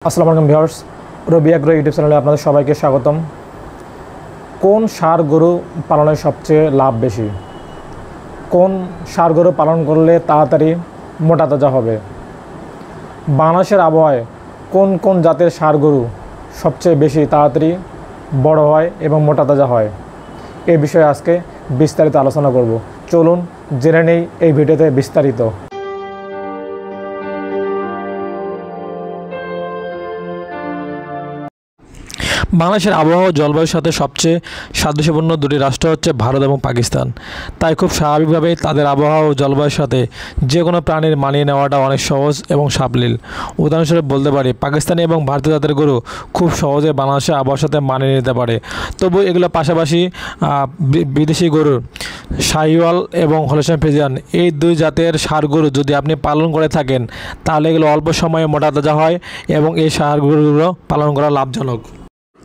আসসালামু আলাইকুম ভিউয়ার্স, রবি agro YouTube চ্যানেলে আপনাদের সবাইকে স্বাগতম। কোন ষাঁড় গরু পালনের সবচেয়ে লাভ বেশি? কোন ষাঁড় গরু পালন করলে তাড়াতাড়ি মোটা তাজা হবে? বাংলাদেশের আবহাওয়ায় কোন কোন জাতের ষাঁড় গরু সবচেয়ে বেশি তাড়াতাড়ি বড় হয় এবং মোটা তাজা হয়? এই বিষয়ে আজকে বিস্তারিত আলোচনা করব। চলুন জেনে নেই এই ভিডিওতে বিস্তারিত। বাংলাদেশের আবহাওয়া ও জলবায়ুর সাথে সবচেয়ে সাদৃশ্যপূর্ণ দুটি রাষ্ট্র হচ্ছে ভারত এবং পাকিস্তান। তাই খুব স্বাভাবিকভাবেই তাদের আবহাওয়া ও জলবায়ুর সাথে যে কোনো প্রাণীর মানিয়ে নেওয়াটা অনেক সহজ এবং সাবলীল। উদাহরণস্বরূপ বলতে পারি, পাকিস্তানি এবং ভারতীয় জাতের গরু খুব সহজে বাংলাদেশের আবহাওয়ার সাথে মানিয়ে নিতে পারে। তবু এগুলো পাশাপাশি বিদেশি গরু শাহিওয়াল এবং হলস্টাইন ফ্রিজিয়ান, এই দুই জাতের ষাঁড় গরু যদি আপনি পালন করে থাকেন তাহলে এগুলো অল্প সময়ে মোটা তাজা হয় এবং এই ষাঁড় গরুগুলো পালন করা লাভজনক।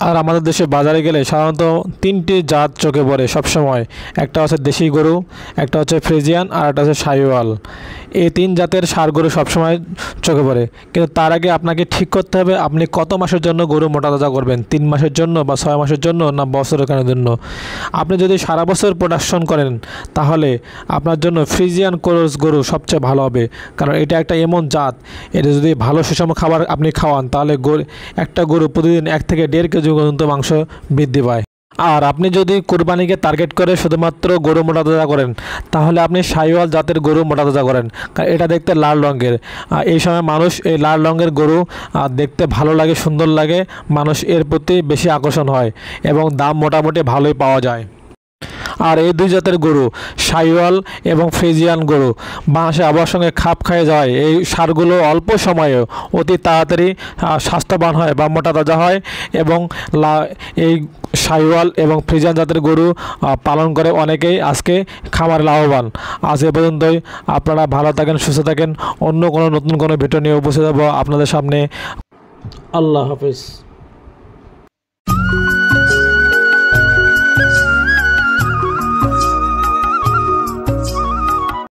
আর আমাদের দেশে বাজারে গেলে সাধারণত তিনটি জাত চোখে পড়ে সবসময়। একটা হচ্ছে দেশি গরু, একটা হচ্ছে ফ্রিজিয়ান, আর একটা হচ্ছে শাহিওয়াল। এই তিন জাতের ষাঁড় গরু সবসময় চোখে পড়ে, কিন্তু তার আগে আপনাকে ঠিক করতে হবে আপনি কত মাসের জন্য গরু মোটা তাজা করবেন। 3 মাসের জন্য বা 6 মাসের জন্য না বছরের জন্য? আপনি যদি সারা বছর প্রোডাকশন করেন তাহলে আপনার জন্য ফ্রিজিয়ান ক্রস গরু সবচেয়ে ভালো হবে, কারণ এটা একটা এমন জাত, এটা যদি ভালো সুষম খাবার আপনি খাওয়ান তাহলে একটা গরু প্রতিদিন 1 থেকে 1.5 কেজি পর্যন্ত মাংস বৃদ্ধি পায়। আর আপনি যদি কোরবানিকে টার্গেট করে শুধুমাত্র গরু মোটা তাজা করেন তাহলে আপনি শাহিওয়াল জাতের গরু মোটা তাজা করেন, কারণ এটা দেখতে লাল রঙের। এই সময় মানুষ এই লাল রঙের গরু দেখতে ভালো লাগে, সুন্দর লাগে, মানুষ এর প্রতি বেশি আকর্ষণ হয় এবং দাম মোটামুটি ভালোই পাওয়া যায়। আর এই দুই জাতের গরু শাহিওয়াল এবং ফ্রিজিয়ান গরু বাংলাদেশের আবহাওয়ার সঙ্গে খাপ খাইয়ে যায়। এই ষাঁড়গুলো অল্প সময়ে অতি তাড়াতাড়ি স্বাস্থ্যবান হয় বা মোটা তাজা হয় এবং এই শাহিওয়াল এবং ফ্রিজিয়ান জাতের গরু পালন করে অনেকেই আজকে খামারে লাভবান। আজ এ পর্যন্তই। আপনারা ভালো থাকেন, সুস্থ থাকেন। অন্য কোনো নতুন কোনো ভিডিও নিয়ে উপস্থিত হব আপনাদের সামনে। আল্লাহ হাফিজ।